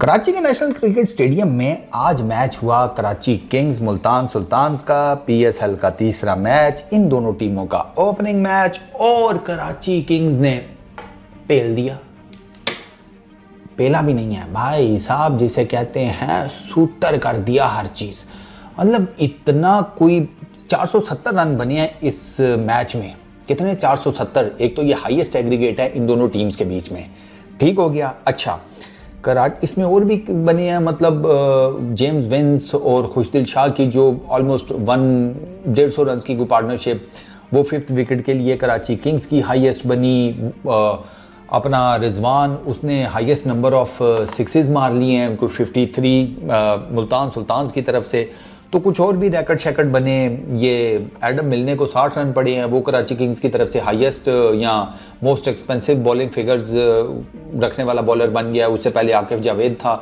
कराची के national cricket stadium में आज मैच हुआ कराची किंग्स मुल्तान सुल्तान्स का पीएसएल का तीसरा मैच। इन दोनों टीमों का ओपनिंग मैच और कराची किंग्स ने पेल दिया। पेला भी नहीं है भाई साहब, जिसे कहते हैं सूतर कर दिया हर चीज़। मतलब इतना कोई 470 रन बने हैं इस मैच में। कितने 470? एक तो ये हाईएस्ट एग्रीगेट है इन दोनों टीम्स के बीच में। ठीक हो गया। अच्छा, इसमें और भी बने हैं, मतलब जेम्स विंस और खुशदिल शाह की जो ऑलमोस्ट 150 रन की पार्टनरशिप, वो 5th विकेट के लिए कराची किंग्स की हाईएस्ट बनी। अपना रिजवान, उसने हाईएस्ट नंबर ऑफ सिक्सेस मार लिए हैं, कुछ 53 मुल्तान सुल्तान्स की तरफ से। तो कुछ और भी रैकेट शैकेट बने। ये एडम मिलने को 60 रन पड़े हैं, वो कराची किंग्स की तरफ से हाईएस्ट या मोस्ट एक्सपेंसिव बॉलिंग फिगर्स रखने वाला बॉलर बन गया। उससे पहले आकिफ जावेद था,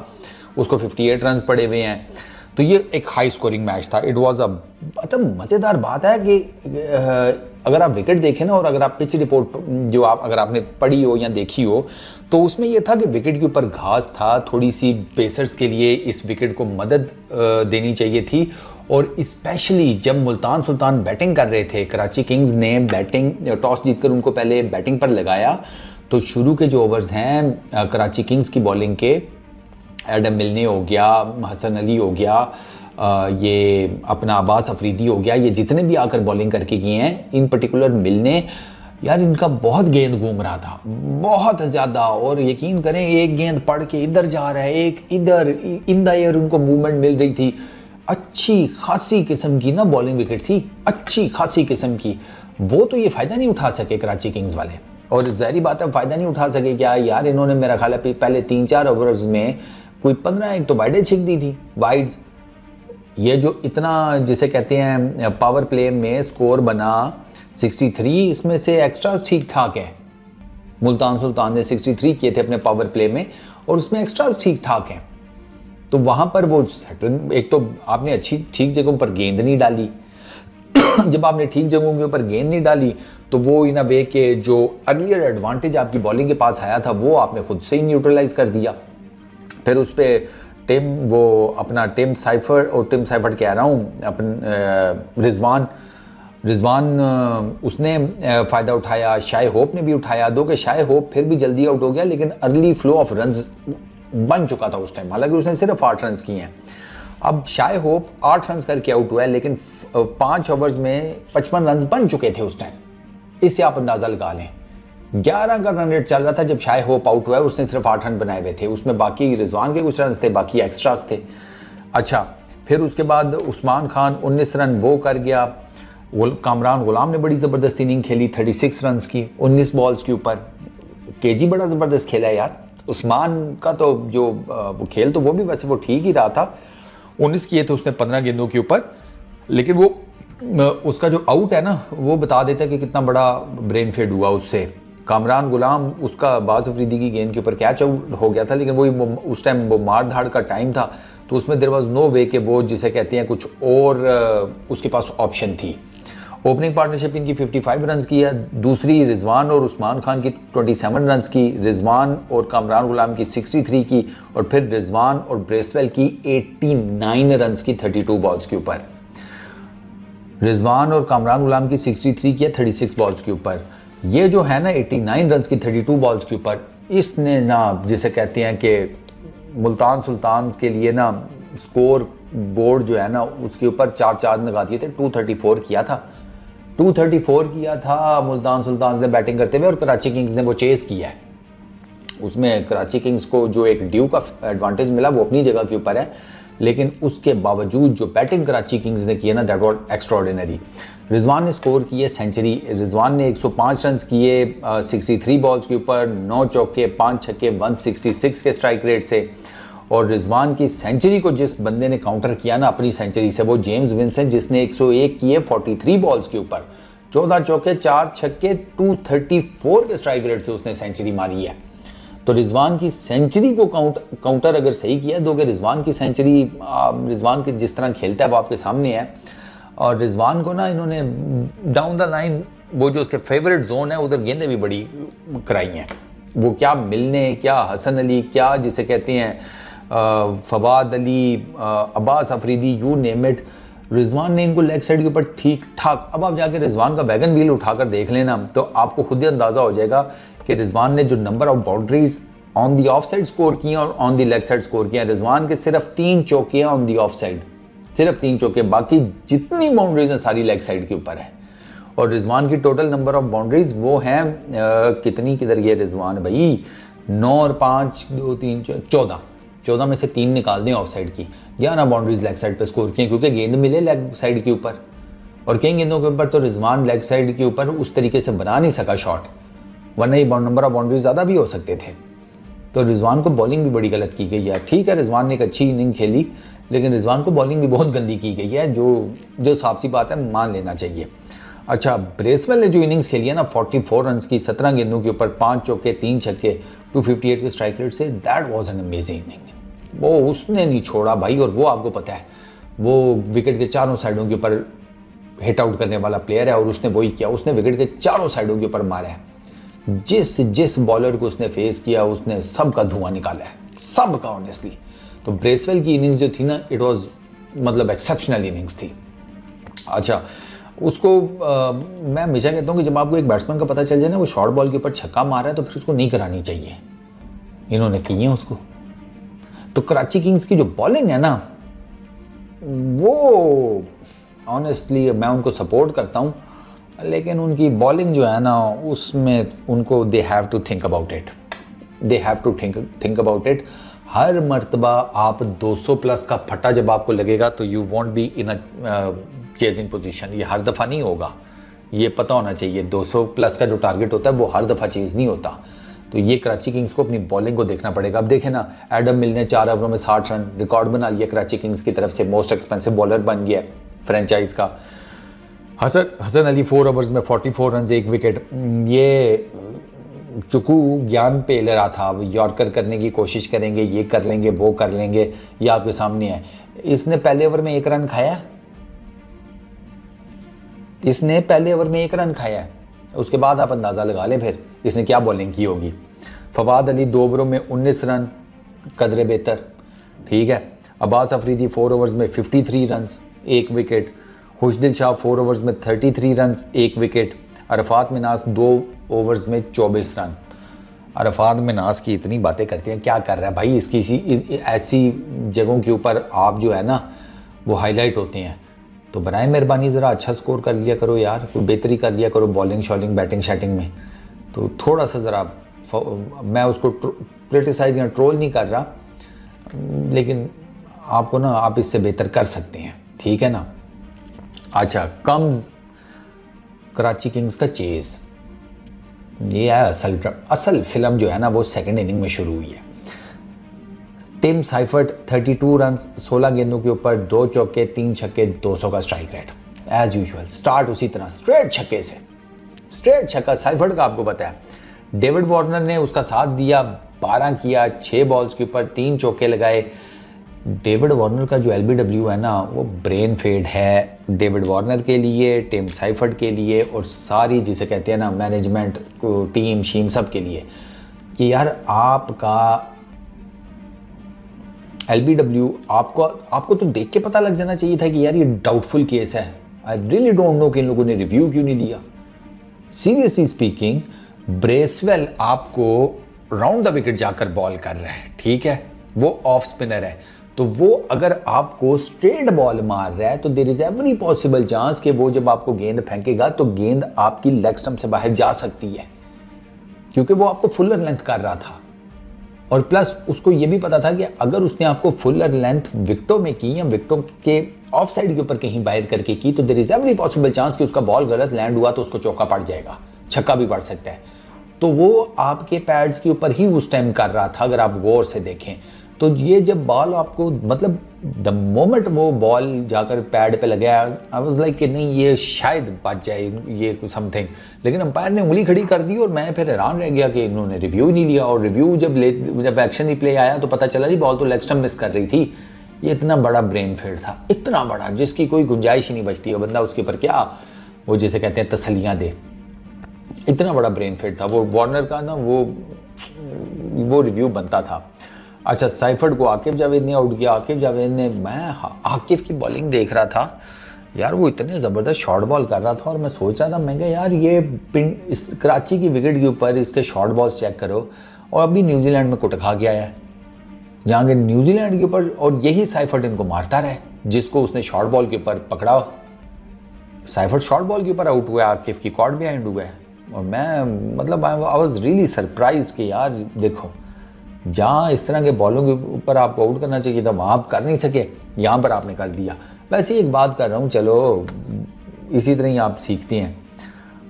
उसको 58 रन पड़े हुए हैं। तो ये एक हाई स्कोरिंग मैच था। इट वाज मतलब मज़ेदार बात है कि अगर आप विकेट देखें ना, और अगर आप पिच रिपोर्ट जो अगर आपने पढ़ी हो या देखी हो, तो उसमें यह था कि विकेट के ऊपर घास था। थोड़ी सी पेसर्स के लिए इस विकेट को मदद देनी चाहिए थी। और स्पेशली जब मुल्तान सुल्तान बैटिंग कर रहे थे, कराची किंग्स ने टॉस जीतकर उनको पहले बैटिंग पर लगाया। तो शुरू के जो ओवर्स हैं कराची किंग्स की बॉलिंग के, एडम मिलने हो गया, हसन अली हो गया, ये अपना अब्बास अफरीदी हो गया, ये जितने भी आकर बॉलिंग करके गए हैं, इन पर्टिकुलर मिलने, यार इनका बहुत गेंद घूम रहा था, बहुत ज़्यादा। और यकीन करें, एक गेंद पड़ के इधर जा रहा है, एक इधर, इन द एयर उनको मूवमेंट मिल रही थी। अच्छी खासी किस्म की ना बॉलिंग विकेट थी, अच्छी खासी किस्म की। वो तो ये फ़ायदा नहीं उठा सके कराची किंग्स वाले, और ज़ाहिर बात है फ़ायदा नहीं उठा सके क्या यार। इन्होंने मेरा ख्याल है पहले 3-4 ओवर्स में कोई 15 एक तो वाइडें छिक दी थी, वाइड्स। ये जो इतना जिसे कहते हैं पावर प्ले में स्कोर बना 63, इसमें से एक्स्ट्रास ठीक ठाक है। मुल्तान सुल्तान ने 63 किए थे अपने पावर प्ले में, और उसमें एक्स्ट्रास ठीक ठाक हैं। तो वहाँ पर वो एक तो आपने अच्छी ठीक जगहों पर गेंद नहीं डाली। जब आपने ठीक जगहों के ऊपर गेंद नहीं डाली, तो वो इन अ वे के जो अर्लियर एडवांटेज आपकी बॉलिंग के पास आया था, वो आपने खुद से ही न्यूट्रलाइज कर दिया। फिर उस पर टिम साइफर्ट कह रहा हूँ, रिजवान उसने फ़ायदा उठाया, शाय होप ने भी उठाया। दो कि शाय होप फिर भी जल्दी आउट हो गया, लेकिन अर्ली फ्लो ऑफ रन्स बन चुका था उस टाइम। हालांकि उसने सिर्फ 8 रन किए हैं। अब शाय होप 8 रन करके आउट हुआ है, लेकिन 5 ओवर्स में 55 रन बन चुके थे उस टाइम। इससे आप अंदाज़ा लगा लें। 11 का रन रेट चल रहा था जब शाय होप आउट हुआ है, उसने सिर्फ 8 रन बनाए हुए थे। उसमें बाकी रिजवान के कुछ रन थे, बाकी एक्स्ट्रास थे। अच्छा, फिर उसके बाद उस्मान खान 19 रन वो कर गया। कामरान गुलाम ने बड़ी ज़बरदस्त इनिंग खेली, 36 रन की 19 बॉल्स के ऊपर। केजी बड़ा ज़बरदस्त खेला है यार। उस्मान का तो जो वो खेल, तो वो भी वैसे वो ठीक ही रहा था। 19 किए थे उसने 15 गेंदों के ऊपर, लेकिन वो उसका जो आउट है ना, वो बता देता है कि कितना बड़ा ब्रेन फेड हुआ उससे। कामरान गुलाम, उसका बाज़ अफरीदी की गेंद के ऊपर कैच आउट हो गया था, लेकिन वही उस टाइम वो मार धाड़ का टाइम था, तो उसमें देयर वाज नो वे कि वो जिसे कहते हैं कुछ और उसके पास ऑप्शन थी। ओपनिंग पार्टनरशिप इनकी 55 रन की है, दूसरी रिजवान और उस्मान खान की 27 रन की, रिजवान और कामरान गुलाम की 63 की, और फिर रिजवान और ब्रेसवेल की 89 रन की 32 बॉल्स के ऊपर। रिजवान और कामरान गुलाम की 63 की है 36 बॉल्स के ऊपर। ये जो है ना 89 रन की 32 बॉल्स के ऊपर, इसने ना जिसे कहते हैं कि मुल्तान सुल्तान के लिए ना स्कोर बोर्ड जो है ना, उसके ऊपर 4 चांद लगा दिए थे। 234 किया था, 234 किया था मुल्तान सुल्तान ने बैटिंग करते हुए, और कराची किंग्स ने वो चेस किया है। उसमें कराची किंग्स को जो एक ड्यू का एडवांटेज मिला, वो अपनी जगह के ऊपर है, लेकिन उसके बावजूद जो बैटिंग कराची किंग्स ने की है ना, दैट वाज एक्स्ट्राऑर्डिनरी। रिजवान ने स्कोर किए सेंचुरी। रिजवान ने 105 रन किए 63 बॉल्स के ऊपर, 9 चौके 5 छक्के 166 के स्ट्राइक रेट से। और रिजवान की सेंचुरी को जिस बंदे ने काउंटर किया ना अपनी सेंचुरी से, वो जेम्स विंसेंट, जिसने 101 किए 43 बॉल्स के ऊपर, 14 चौके 4 छक्के 234 के स्ट्राइक रेट से उसने सेंचुरी मारी है। तो रिजवान की सेंचुरी को काउंटर अगर सही किया, दो कि रिजवान की सेंचुरी, रिजवान की जिस तरह खेलता है वो आपके सामने है। और रिजवान को ना इन्होंने डाउन द लाइन, वो जो उसके फेवरेट जोन है, उधर गेंदें भी बड़ी कराई हैं। वो क्या मिलने, क्या हसन अली, क्या जिसे कहते हैं Fawad Ali, Abbas Afridi, you name it, Rizwan ने इनको लेग साइड के ऊपर ठीक ठाक। अब आप जाके रिजवान का वैगन व्हील उठाकर देख लेना तो आपको खुद ही अंदाज़ा हो जाएगा कि रिजवान ने जो number of boundaries on the of side score किया और on the leg side score किया, रिजवान के सिर्फ 3 चौके ऑन दी ऑफ साइड, सिर्फ 3 चौके, बाकी जितनी बाउंड्रीज हैं सारी लेग साइड के ऊपर है। और रिजवान की टोटल नंबर ऑफ बाउंड्रीज वो हैं कितनी, किधर ये रिजवान भाई, 9 और 5 2 3 14 में से 3 निकाल दें ऑफ साइड की, 11 बाउंड्रीज लेग साइड पे स्कोर किए क्योंकि गेंद मिले लेग साइड के ऊपर। और कई गेंदों के ऊपर तो रिजवान लेग साइड के ऊपर उस तरीके से बना नहीं सका शॉट, वरना ये नंबर ऑफ बाउंड्रीज ज़्यादा भी हो सकते थे। तो रिजवान को बॉलिंग भी बड़ी गलत की गई है। ठीक है, रिजवान ने एक अच्छी इनिंग खेली, लेकिन रिजवान को बॉलिंग भी बहुत गंदी की गई है, जो साफ सी बात है, मान लेना चाहिए। अच्छा, ब्रेसवेल ने जो इनिंग्स खेली है ना 44 रन की 17 गेंदों के ऊपर, 5 चौके 3 छक्के, 258 के स्ट्राइक रेट से, that was an amazing inning. वो उसने नहीं छोड़ा भाई। और वो आपको पता है वो विकेट के चारों साइडों के ऊपर हिट आउट करने वाला प्लेयर है और उसने वही किया, उसने विकेट के चारों साइडों के ऊपर मारा है। जिस बॉलर को उसने फेस किया उसने सबका धुआं निकाला है, सबका ऑनेस्टली। तो ब्रेसवेल की इनिंग्स जो थी ना, इट वाज मतलब एक्सेप्शनल इनिंग्स थी। अच्छा, उसको मैं हमेशा कहता हूँ कि जब आपको एक बैट्समैन का पता चल जाए ना वो शॉर्ट बॉल के ऊपर छक्का मार रहा है तो फिर उसको नहीं करानी चाहिए। इन्होंने की है उसको। तो कराची किंग्स की जो बॉलिंग है ना, वो ऑनेस्टली मैं उनको सपोर्ट करता हूँ, लेकिन उनकी बॉलिंग जो है ना उसमें उनको they have to think about it, they have to think about it. हर मर्तबा आप 200 प्लस का फटा जब आपको लगेगा तो you want be in a chasing position. ये हर दफ़ा नहीं होगा, ये पता होना चाहिए। 200 प्लस का जो टारगेट होता है वो हर दफ़ा चेज नहीं होता। तो ये कराची किंग्स को अपनी बॉलिंग को देखना पड़ेगा। अब देखें ना, एडम मिल ने 4 ओवरों में 60 रन रिकॉर्ड बना लिया कराची किंग्स की तरफ से, मोस्ट एक्सपेंसिव बॉलर बन गया फ्रेंचाइज का। हसन अली 4 ओवर्स में 44 रन 1 विकेट। ये चुकू ज्ञान पे ले रहा था, यॉर्कर करने की कोशिश करेंगे, ये कर लेंगे वो कर लेंगे, ये आपके सामने है। इसने पहले ओवर में 1 रन खाया, इसने पहले ओवर में 1 रन खाया है। उसके बाद आप अंदाज़ा लगा लें फिर इसने क्या बॉलिंग की होगी। फवाद अली 2 ओवरों में 19 रन, कदरे बेहतर, ठीक है। अब्बास अफरीदी 4 ओवर्स में 53 रन 1 विकेट। खुशदिल शाह 4 ओवर्स में 33 run 1 wicket. Arfat Manas 2 overs में 24 रन। अरफात मिनास की इतनी बातें करते हैं, क्या कर रहा है भाई, इसकी ऐसी जगहों के ऊपर आप जो है ना वो हाईलाइट होते हैं। तो बनाए मेहरबानी ज़रा अच्छा स्कोर कर लिया करो यार, कोई बेहतरी कर लिया करो बॉलिंग शॉलिंग बैटिंग शैटिंग में। तो थोड़ा सा ज़रा, मैं उसको क्रिटिसाइज या ट्रोल नहीं कर रहा, लेकिन आपको ना आप इससे बेहतर कर सकते हैं, ठीक है ना। अच्छा, कम्स कराची किंग्स का चेज़, ये है असल फिल्म जो है ना वो सेकंड इनिंग में शुरू हुई है। टिम साइफर्ट 32 रन 16 गेंदों के ऊपर, 2 चौके 3 छक्के, 200 का strike rate as usual. Start उसी तरह स्ट्रेट छक्के से, स्ट्रेट छक्का साइफर्ट का आपको पता है। डेविड वार्नर ने उसका साथ दिया, 12 किया, 6 बॉल्स के ऊपर 3 चौके लगाए। डेविड वार्नर का जो LBW है ना वो ब्रेन फेड है डेविड वार्नर के लिए, टिम साइफर्ट के लिए और सारी जिसे कहते हैं ना मैनेजमेंट को, टीम शीम सब के लिए, कि यार आपका LBW आपको तो देख के पता लग जाना चाहिए था कि यार ये डाउटफुल केस है। आई रियली डोंट नो कि इन लोगों ने रिव्यू क्यों नहीं लिया। सीरियसली स्पीकिंग, ब्रेसवेल आपको राउंड द विकेट जाकर बॉल कर रहा है, ठीक है, वो ऑफ स्पिनर है, तो वो अगर आपको स्ट्रेट बॉल मार रहा है तो there is every possible chance कि वो जब आपको गेंद फेंकेगा तो गेंद आपकी लेग स्टंप से बाहर जा सकती है, क्योंकि वो आपको फुलर लेंथ कर रहा था। और प्लस उसको ये भी पता था कि अगर उसने आपको फुलर लेंथ विकेटों में की या विकेटों के ऑफ साइड के ऊपर कहीं बाहर करके की तो there is every possible chance कि उसका बॉल गलत लैंड हुआ तो उसको चौका पड़ जाएगा, छक्का भी पड़ सकता है। तो वो आपके पैड्स के ऊपर ही उस टाइम कर रहा था, अगर आप गौर से देखें तो। ये जब बॉल आपको मतलब द मोमेंट वो बॉल जाकर पैड पे लगा, आई वाज लाइक कि नहीं ये शायद बच जाए ये कुछ समथिंग, लेकिन अंपायर ने उंगली खड़ी कर दी और मैं फिर हैरान रह गया कि इन्होंने रिव्यू ही नहीं लिया। और रिव्यू जब एक्शन रिप्ले आया तो पता चला जी बॉल तो लेग स्टंप मिस कर रही थी। ये इतना बड़ा ब्रेन फेड था, इतना बड़ा, जिसकी कोई गुंजाइश ही नहीं बचती है। बंदा उसके ऊपर क्या वो जिसे कहते हैं तसल्लियाँ दे, इतना बड़ा ब्रेन फेड था वो वार्नर का ना, वो रिव्यू बनता था। अच्छा, साइफर्ड को आकिब जावेद ने आउट किया। आकिब जावेद ने, मैं आकिब की बॉलिंग देख रहा था यार, वो इतने ज़बरदस्त शॉर्ट बॉल कर रहा था और मैं सोच रहा था, मैं कहा यार ये पिंड इस कराची की विकेट के ऊपर इसके शॉर्ट बॉल्स चेक करो, और अभी न्यूजीलैंड में कुट खा गया है जहाँ के न्यूजीलैंड के ऊपर, और यही साइफर्ड इनको मारता रहे जिसको उसने शॉर्ट बॉल के ऊपर पकड़ा। साइफर्ड शॉर्ट बॉल के ऊपर आउट हुआ, आकिफ की कॉट बिहाइंड हुआ है। और मैं मतलब आई वाज रियली सरप्राइज्ड कि यार देखो, जहाँ इस तरह के बॉलों के ऊपर आपको आउट करना चाहिए था वहाँ आप कर नहीं सके, यहाँ पर आपने कर दिया। वैसे एक बात कर रहा हूँ, चलो इसी तरह ही आप सीखती हैं।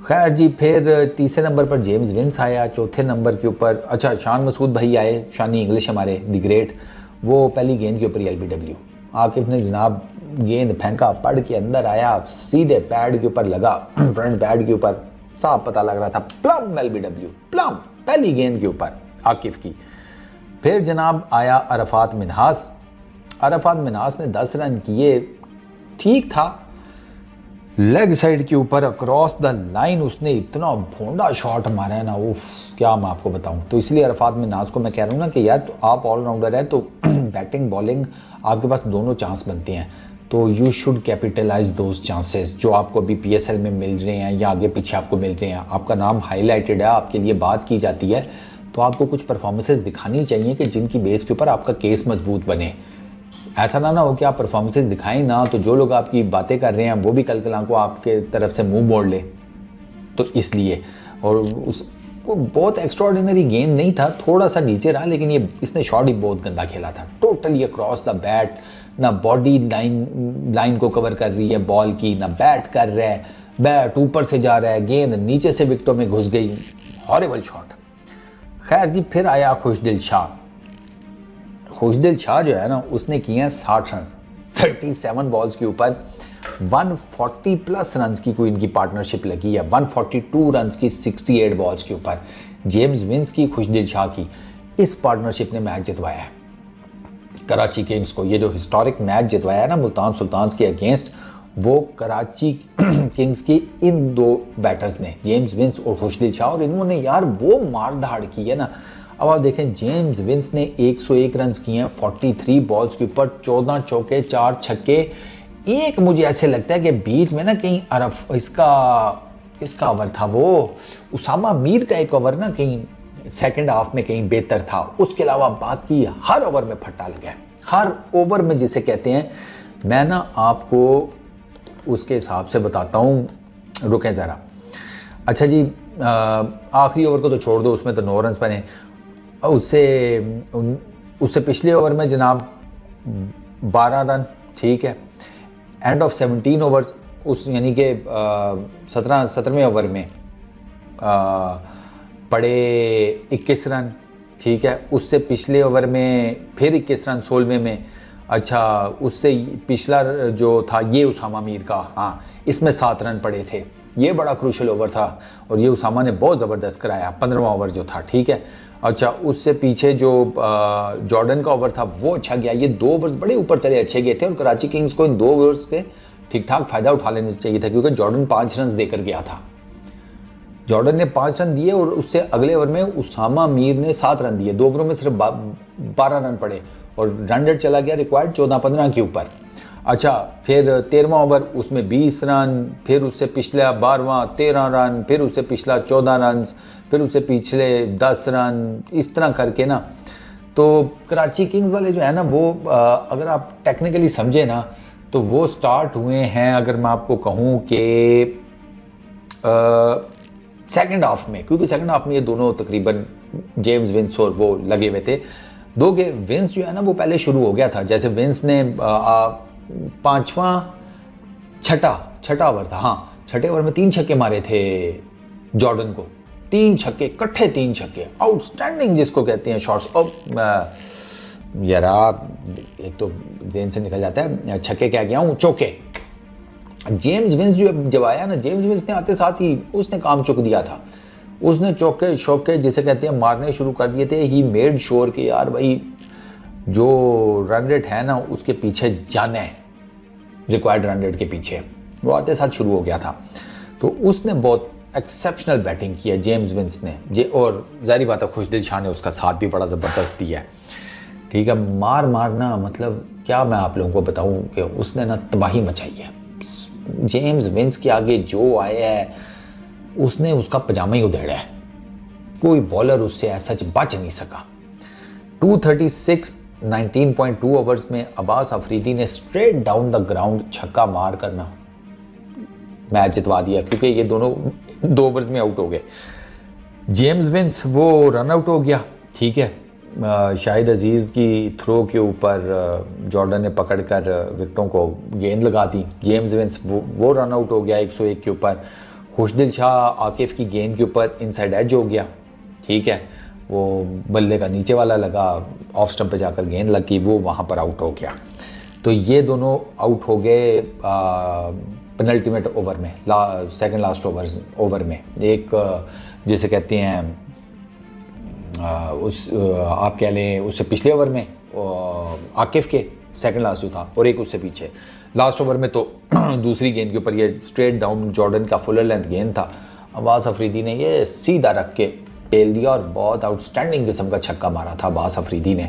खैर जी, फिर तीसरे नंबर पर जेम्स विंस आया। चौथे नंबर के ऊपर अच्छा शान मसूद भाई आए, शानी इंग्लिश हमारे द ग्रेट, वो पहली गेंद के ऊपर LBW। आकिफ ने जनाब गेंद फेंका, पड़ के अंदर आया, सीधे पैड के ऊपर लगा, फ्रंट पैड के ऊपर साफ पता लग रहा था, प्लम LBW, प्लम पहली गेंद के ऊपर आकिफ की। फिर जनाब आया अरफात मिन्हास। अरफात मिन्हास ने 10 रन किए, ठीक था, लेग साइड के ऊपर अक्रॉस द लाइन उसने इतना भोंडा शॉट मारा है ना, उफ क्या मैं आपको बताऊं। तो इसलिए अरफात मिन्हास को मैं कह रहा हूं ना कि यार तो आप ऑलराउंडर है, तो बैटिंग बॉलिंग आपके पास दोनों चांस बनते हैं, तो you should capitalise those chances जो आपको अभी PSL में मिल रहे हैं या आगे पीछे आपको मिल रहे हैं। आपका नाम हाईलाइटेड है, आपके लिए बात की जाती है, तो आपको कुछ परफॉर्मेंसेस दिखानी चाहिए कि जिनकी बेस के ऊपर आपका केस मजबूत बने। ऐसा ना हो कि आप परफॉर्मेंसेस दिखाएं ना, तो जो लोग आपकी बातें कर रहे हैं वो भी कल को आपके तरफ से मुंह मोड़ ले। तो इसलिए, और उसको बहुत एक्स्ट्राऑर्डिनरी गेंद नहीं था, थोड़ा सा नीचे रहा, लेकिन ये इसने शॉट ही बहुत गंदा खेला था, टोटली अक्रॉस द बैट, ना बॉडी लाइन को कवर कर रही है बॉल की, ना बैट कर रहा है, बैट ऊपर से जा रहा है, गेंद नीचे से विकेटों में घुस गई, हॉरिबल शॉट। खैर जी, फिर आया खुशदिल शाह। खुशदिल शाह जो है ना, उसने किए हैं 60 रन 37 बॉल्स के ऊपर, 140 प्लस रन की कोई इनकी पार्टनरशिप लगी है, 142 रन की 68 बॉल्स के ऊपर। जेम्स विंस की, खुशदिल शाह की, इस पार्टनरशिप ने मैच जितवाया है कराची किंग्स को। ये जो हिस्टोरिक मैच जितवाया है ना मुल्तान सुल्तान्स के अगेंस्ट, वो कराची किंग्स की इन दो बैटर्स ने, जेम्स विंस और खुशदिल शाह, और इन्होंने यार वो मार धाड़ की है ना। अब आप देखें, जेम्स विंस ने 101 रन किए हैं 43 बॉल्स के ऊपर, 14 चौके 4 छक्के। एक मुझे ऐसे लगता है कि बीच में ना कहीं किसका ओवर था, वो उसामा मीर का एक ओवर ना कहीं सेकंड हाफ में कहीं बेहतर था, उसके अलावा बाकी हर ओवर में फट्टा लगा है, हर ओवर में जिसे कहते हैं। मैं ना आपको उसके हिसाब से बताता हूँ, रुकें ज़रा। अच्छा जी, आखिरी ओवर को तो छोड़ दो, उसमें तो 9 रन बने। उससे पिछले ओवर में जनाब 12 रन, ठीक है। एंड ऑफ 17 ओवर्स, उस यानी कि 17वें ओवर में पड़े 21 रन, ठीक है। उससे पिछले ओवर में फिर 21 रन 16वें में। अच्छा, उससे पिछला जो था ये उसामा मीर का, हाँ, इसमें 7 रन पड़े थे। ये बड़ा क्रूशल ओवर था और ये उसामा ने बहुत ज़बरदस्त कराया, 15वां ओवर जो था, ठीक है। अच्छा, उससे पीछे जो जॉर्डन का ओवर था वो अच्छा गया। ये 2 ओवर्स बड़े ऊपर चले, अच्छे गए थे, और कराची किंग्स को इन 2 ओवर्स के ठीक ठाक फ़ायदा उठा लेना चाहिए था, क्योंकि जॉर्डन 5 रन देकर गया था। जॉर्डन ने 5 रन दिए और उससे अगले ओवर में उसामा मीर ने 7 रन दिए। 2 ओवरों में सिर्फ 12 रन पड़े और रन रेट चला गया रिक्वायर्ड 14-15 के ऊपर। अच्छा, फिर 13वां ओवर, उसमें 20 रन, फिर उससे पिछला 12वां 13 रन, फिर उससे पिछला 14 रन, फिर उससे पिछले 10 रन, इस तरह करके ना। तो कराची किंग्स वाले जो है ना, वो अगर आप टेक्निकली समझे ना, तो वो स्टार्ट हुए हैं, अगर मैं आपको कहूँ कि सेकंड हाफ में, क्योंकि सेकंड हाफ में ये दोनों तकरीबन जेम्स विंस और वो लगे हुए थे। दो के विंस जो है ना वो पहले शुरू हो गया था। जैसे विंस ने 6वां ओवर था, हाँ, 6ठे ओवर में 3 छक्के मारे थे जॉर्डन को, 3 छक्के, इकट्ठे 3 छक्के, आउटस्टैंडिंग जिसको कहते हैं शॉट्स। अब यार एक तो जेन से निकल जाता है, छक्के क्या गया हूँ, चौके। जेम्स विंस जब आया ना, जेम्स विंस ने आते साथ ही उसने काम चुक दिया था। उसने चौके शौके जिसे कहते हैं मारने शुरू कर दिए थे। ही मेड श्योर कि यार भाई जो रन रेट है ना उसके पीछे जाना है, रिक्वायर्ड रन रेट के पीछे, वो आते साथ शुरू हो गया था। तो उसने बहुत एक्सेप्शनल बैटिंग की है जेम्स विंस ने, और जाहिर बात है खुशदिल शाह ने उसका साथ भी बड़ा ज़बरदस्त दिया है। ठीक है, मार मारना मतलब क्या मैं आप लोगों को बताऊं कि उसने ना तबाही मचाई है। जेम्स विंस के आगे जो आया है उसने उसका पजामा ही उधेड़ा है, कोई बॉलर उससे ऐसा बच नहीं सका। 236 19.2 ओवर्स में अब्बास अफरीदी ने स्ट्रेट डाउन द ग्राउंड छक्का मार करना मैच जितवा दिया, क्योंकि ये दोनों 2 ओवर्स में आउट हो गए। जेम्स विंस वो रन आउट हो गया, ठीक है। शाहिद अजीज़ की थ्रो के ऊपर जॉर्डन ने पकड़कर विकेटों को गेंद लगा दी। जेम्स विंस वो रन आउट हो गया 101 के ऊपर। खुशदिल शाह आकिफ की गेंद के ऊपर इनसाइड एज हो गया, ठीक है। वो बल्ले का नीचे वाला लगा, ऑफ स्टंप पे जाकर गेंद लगी, वो वहाँ पर आउट हो गया। तो ये दोनों आउट हो गए पेनल्टीमेट ओवर में, सेकंड लास्ट ओवर में। एक जिसे कहते हैं आप कह लें उससे पिछले ओवर में आकिफ के सेकंड लास्ट जो था, और एक उससे पीछे लास्ट ओवर में तो दूसरी गेंद के ऊपर ये स्ट्रेट डाउन जॉर्डन का फुल लेंथ गेंद था। अब्बास अफरीदी ने ये सीधा रख के पेल दिया और बहुत आउटस्टैंडिंग किस्म का छक्का मारा था अब्बास अफरीदी ने।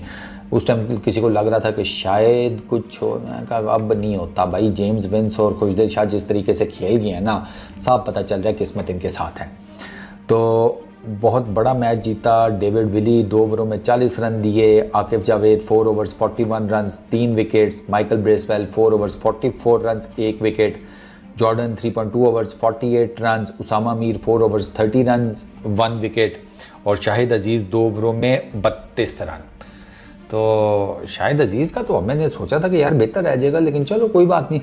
उस टाइम किसी को लग रहा था कि शायद कुछ हो, मैं कहा अब नहीं होता भाई। जेम्स विंस और खुशदिल शाह जिस तरीके से खेल गए हैं ना, साफ पता चल रहा है किस्मत इनके साथ है। तो बहुत बड़ा मैच जीता डेविड विली, 2 ओवरों में 40 रन दिए। Akif Javed 4 overs 41 runs 3 wickets. Michael Bracewell 4 overs 44 runs 1 wicket. Jordan 3.2 overs 48 runs. Usama Mir 4 overs 30 runs 1 wicket. और शाहिद अजीज़ 2 ओवरों में 32 रन। तो शाहिद अजीज़ का तो मैंने सोचा था कि यार बेहतर रह जाएगा, लेकिन चलो कोई बात नहीं।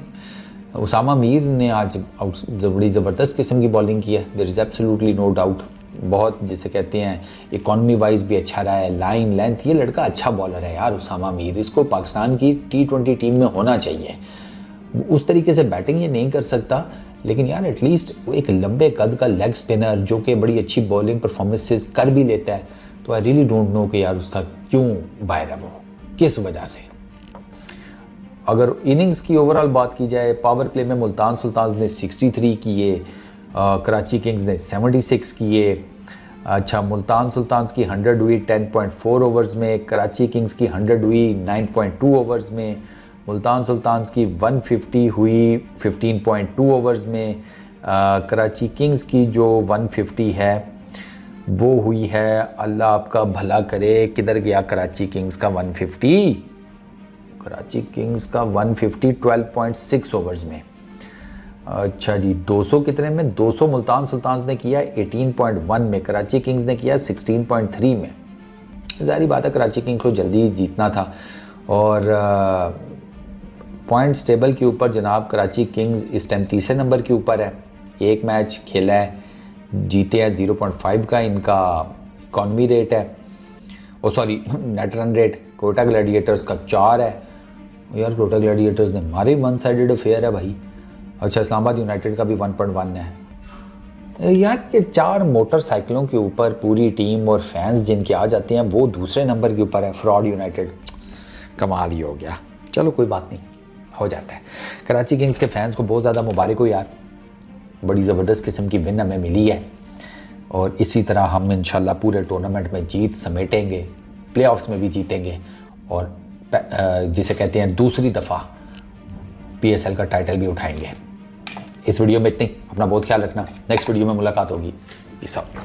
उसामा मीर ने आज बड़ी ज़बरदस्त किस्म की बॉलिंग की है, there is absolutely no doubt. बहुत जिसे कहते हैं इकॉनमी वाइज भी अच्छा रहा है, लाइन लेंथ, ये लड़का अच्छा बॉलर है यार उसामा मीर। इसको पाकिस्तान की T20 टीम में होना चाहिए। उस तरीके से बैटिंग ये नहीं कर सकता, लेकिन यार एटलीस्ट एक लंबे कद का लेग स्पिनर जो कि बड़ी अच्छी बॉलिंग परफॉर्मेंसेस कर भी लेता है। तो आई रियली डोंट नो कि यार उसका क्यों बाहर है, वो किस वजह से। अगर इनिंग्स की ओवरऑल बात की जाए, पावर प्ले में मुल्तान सुल्तान्स ने 63 किए, कराची किंग्स ने 76 किए। अच्छा, मुल्तान सुल्तान्स की 100 हुई 10.4 ओवर्स में, कराची किंग्स की 100 हुई 9.2 ओवर्स में। मुल्तान सुल्तान्स की 150 हुई 15.2 ओवर्स में। कराची किंग्स की जो 150 है वो हुई है, अल्लाह आपका भला करे, किधर गया कराची किंग्स का 150? कराची किंग्स का 150 12.6 ओवर्स में। अच्छा जी, 200 कितने में? 200 मुल्तान सुल्तान्स ने किया 18.1 में, कराची किंग्स ने किया 16.3 में। ज़ाहिर बात है कराची किंग्स को जल्दी जीतना था। और पॉइंट्स टेबल के ऊपर जनाब कराची किंग्स इस टाइम तीसरे नंबर के ऊपर है। एक मैच खेला है, जीते हैं 0.5 का इनका इकॉनमी रेट है, oh sorry net run rate. Quetta Gladiators का 4 है यार, कोटा ग्लैडिएटर्स ने मारे 1 साइडेड अफेयर है भाई। अच्छा, इस्लामाबाद यूनाइटेड का भी 1.1 है यार। ये 4 मोटरसाइकिलों के ऊपर पूरी टीम और फैंस जिनके आ जाते हैं वो दूसरे नंबर के ऊपर है। फ्रॉड यूनाइटेड, कमाल ही हो गया। चलो कोई बात नहीं, हो जाता है। कराची किंग्स के फैंस को बहुत ज़्यादा मुबारक हो यार, बड़ी ज़बरदस्त किस्म की विन हमें मिली है। और इसी तरह हम इंशाल्लाह पूरे टूर्नामेंट में जीत समेटेंगे, प्लेऑफ्स में भी जीतेंगे और जिसे कहते हैं दूसरी दफ़ा PSL का टाइटल भी उठाएंगे। इस वीडियो में इतनी, अपना बहुत ख्याल रखना। नेक्स्ट वीडियो में मुलाकात होगी। Peace out.